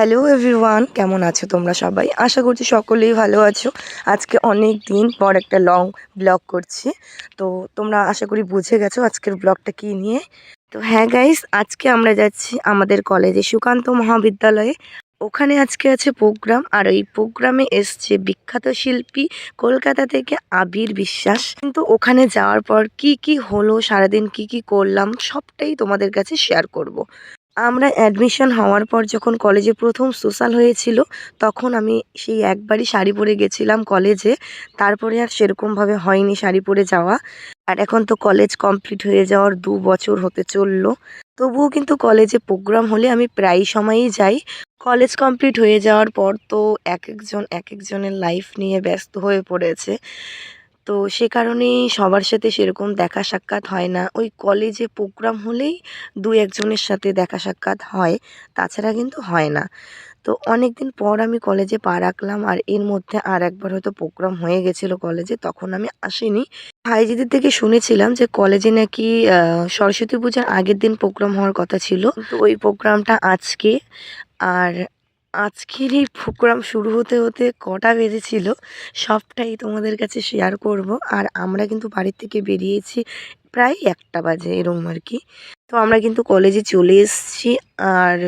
Hello everyone, কেমন আছো তোমরা সবাই? আশা করছি সকলেই ভালো আছো। আজকে অনেক দিন পর একটা লং ব্লগ করছি। তো তোমরা আশা করি বুঝে গেছো আজকের ব্লগটা কী নিয়ে। তো হ্যাঁ গাইস, আজকে আমরা যাচ্ছি আমাদের কলেজে সুকান্ত মহাবিদ্যালয়ে। ওখানে আজকে আছে প্রোগ্রাম, আর এই প্রোগ্রামে এসছে বিখ্যাত শিল্পী কলকাতা থেকে আবির বিশ্বাস। কিন্তু ওখানে যাওয়ার পর কি কি হলো, সারাদিন কি কি করলাম, সবটাই তোমাদের কাছে শেয়ার করব। আমরা অ্যাডমিশন হওয়ার পর যখন কলেজে প্রথম সোশ্যাল হয়েছিল, তখন আমি সেই একবারই শাড়ি পরে গেছিলাম কলেজে। তারপরে আর সেরকমভাবে হয়নি শাড়ি পরে যাওয়া। আর এখন তো কলেজ কমপ্লিট হয়ে যাওয়ার 2 বছর হতে চললো। তবুও কিন্তু কলেজে প্রোগ্রাম হলে আমি প্রায় সময়ই যাই। কলেজ কমপ্লিট হয়ে যাওয়ার পর তো এক একজনের লাইফ নিয়ে ব্যস্ত হয়ে পড়েছে। তো সে কারণেই সবার সাথে সেরকম দেখা সাক্ষাৎ হয় না। ওই কলেজে প্রোগ্রাম হলেই 2-1 জনের সাথে দেখা সাক্ষাৎ হয়, তাছাড়া কিন্তু হয় না। তো অনেক দিন পর আমি কলেজে পা রাখলাম, আর এর মধ্যে আর একবার হয়তো প্রোগ্রাম হয়ে গেছিলো কলেজে, তখন আমি আসিনি। ভাইজিদের থেকে শুনেছিলাম যে কলেজে নাকি সরস্বতী পূজার আগের দিন প্রোগ্রাম হওয়ার কথা ছিল, তো ওই প্রোগ্রামটা আজকে। আর আজকের এই প্রোগ্রাম শুরু হতে হতে কটা বেজেছিল সবটাই তোমাদের কাছে শেয়ার করব। আর আমরা কিন্তু বাড়ির থেকে বেরিয়েছি প্রায় 1টা বাজে এরকম আর কি। তো আমরা কিন্তু কলেজে চলে এসেছি, আর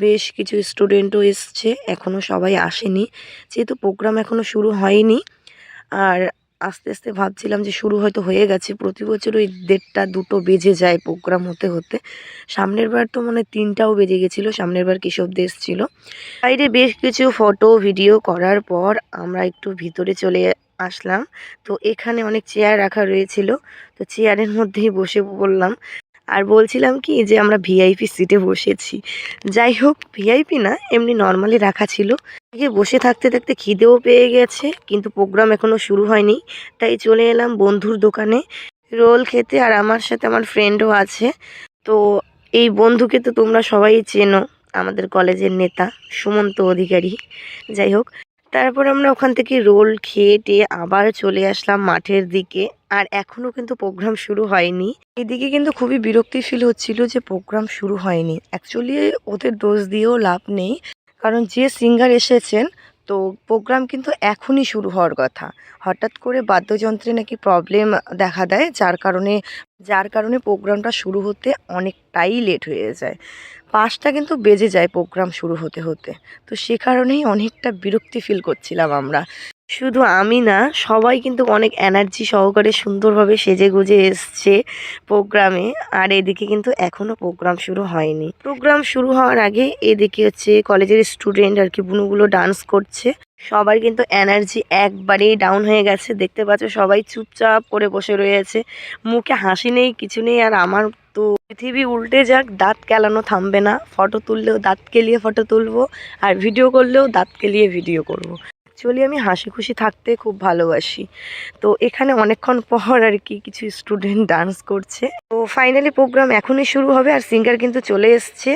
বেশ কিছু স্টুডেন্টও এসছে, এখনও সবাই আসেনি যেহেতু প্রোগ্রাম এখনও শুরু হয়নি। আর আস্তে আস্তে ভাবছিলাম যে শুরু হয়তো হয়ে গেছে। প্রতি বছর ওই 1:30-2টো বেজে যায় প্রোগ্রাম হতে হতে। সামনের বার তো মানে 3টাও বেজে গেছিলো, সামনের বার কেশবদা এসেছিল। বাইরে বেশ কিছু ফটো ভিডিও করার পর আমরা একটু ভিতরে চলে আসলাম। তো এখানে অনেক চেয়ার রাখা রয়েছিল, তো চেয়ারের মধ্যেই বসে পড়লাম। আর বলছিলাম কি যে আমরা ভিআইপি সিটে বসেছি। যাই হোক, ভিআইপি না, এমনি নর্মালি রাখা ছিল। এদিকে বসে থাকতে থাকতে খিদেও পেয়ে গেছে, কিন্তু প্রোগ্রাম এখনও শুরু হয়নি, তাই চলে এলাম বন্ধুর দোকানে রোল খেতে। আর আমার সাথে আমার ফ্রেন্ডও আছে। তো এই বন্ধুকে তো তোমরা সবাই চেনো, আমাদের কলেজের নেতা সুমন্ত অধিকারী। যাই হোক, তারপর আমরা ওখান থেকে রোল খেয়ে টেয়ে আবার চলে আসলাম মাঠের দিকে। আর এখনও কিন্তু প্রোগ্রাম শুরু হয়নি। এদিকে কিন্তু খুবই বিরক্তি ফিল হচ্ছিল যে প্রোগ্রাম শুরু হয়নি। অ্যাকচুয়ালি ওদের দোষ দিয়েও লাভ নেই, কারণ যে সিঙ্গার এসেছেন, তো প্রোগ্রাম কিন্তু এখনই শুরু হওয়ার কথা। হঠাৎ করে বাদ্যযন্ত্রে নাকি প্রবলেম দেখা দেয়, যার কারণে প্রোগ্রামটা শুরু হতে অনেকটাই লেট হয়ে যায়। 5টা কিন্তু বেজে যায় প্রোগ্রাম শুরু হতে হতে। তো সে কারণেই অনেকটা বিরক্তি ফিল করছিলাম আমরা। শুধু আমি না, সবাই কিন্তু অনেক এনার্জি সহকারে সুন্দরভাবে সেজেগুজে এসছে প্রোগ্রামে। আর এদিকে কিন্তু এখনও প্রোগ্রাম শুরু হয়নি। প্রোগ্রাম শুরু হওয়ার আগে এদিকে হচ্ছে কলেজের স্টুডেন্ট আর কি বুনুগুলো ডান্স করছে। সবার কিন্তু এনার্জি একবারেই ডাউন হয়ে গেছে, দেখতে পাচ্ছ সবাই চুপচাপ করে বসে রয়েছে, মুখে হাসি নেই, কিছু নেই। আর আমার তো পৃথিবী উল্টে যাক, দাঁত কেলানো থামবে না। ফটো তুললেও দাঁত কেলিয়ে ফটো তুলবো, আর ভিডিও করলেও দাঁত কেলিয়ে ভিডিও করব। অ্যাকচুয়ালি আমি হাসি খুশি থাকতে খুব ভালোবাসি। তো এখানে অনেকক্ষণ পর আর কি কিছু স্টুডেন্ট ডান্স করছে। তো ফাইনালি প্রোগ্রাম এখনই শুরু হবে, আর সিঙ্গার কিন্তু চলে এসছে।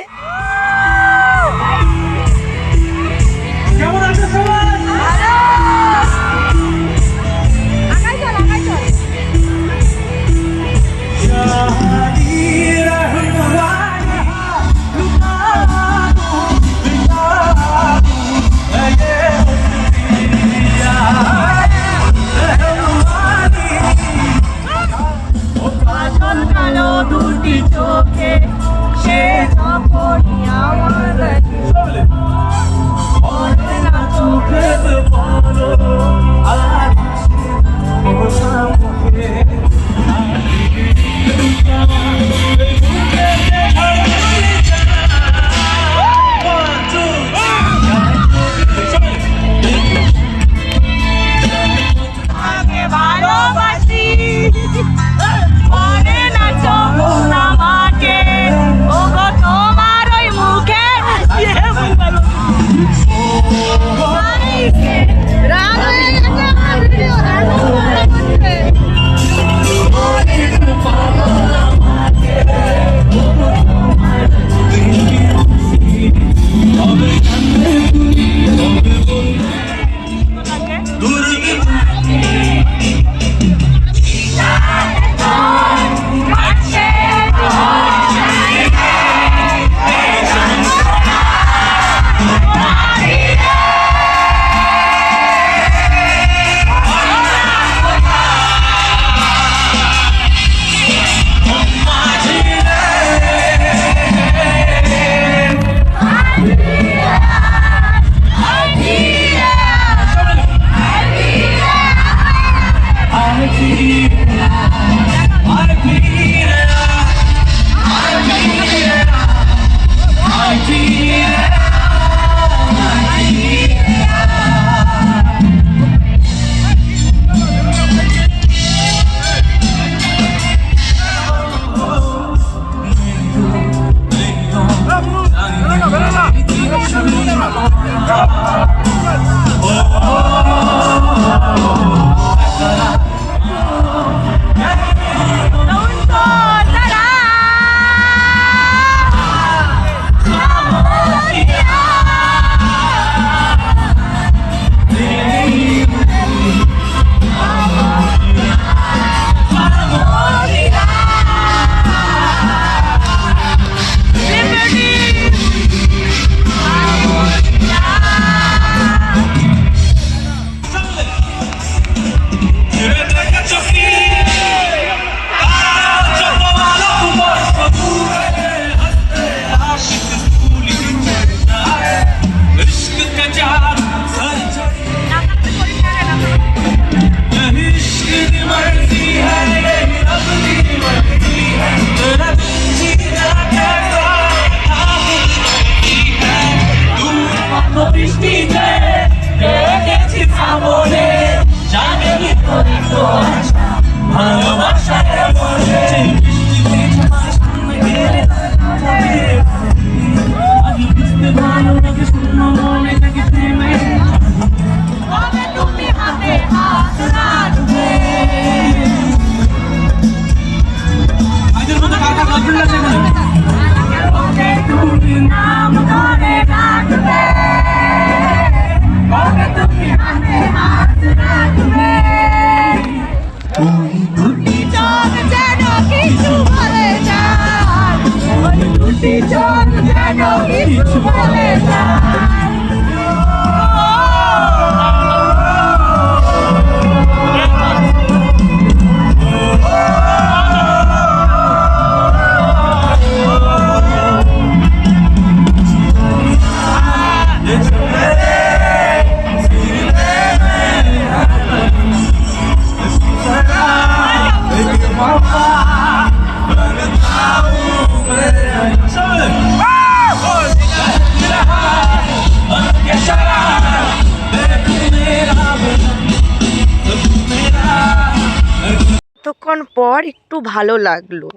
এতক্ষণ পর একটু ভালো লাগলো,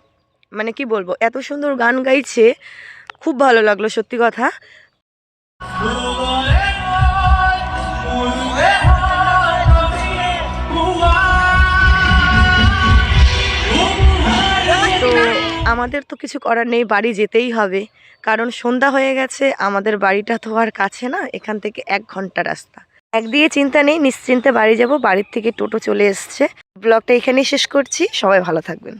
মানে কি বলবো, এত সুন্দর গান গাইছে, খুব ভালো লাগলো সত্যি কথা। তো আমাদের তো কিছু করার নেই, বাড়ি যেতেই হবে, কারণ সন্ধ্যা হয়ে গেছে। আমাদের বাড়িটা তো আর কাছে না, এখান থেকে 1 ঘন্টা রাস্তা। একদিকে চিন্তা নেই, নিশ্চিন্তে বাড়ি যাব, বাড়ির থেকে টোটো চলে এসছে। ব্লগটা এখানেই শেষ করছি, সবাই ভালো থাকবেন।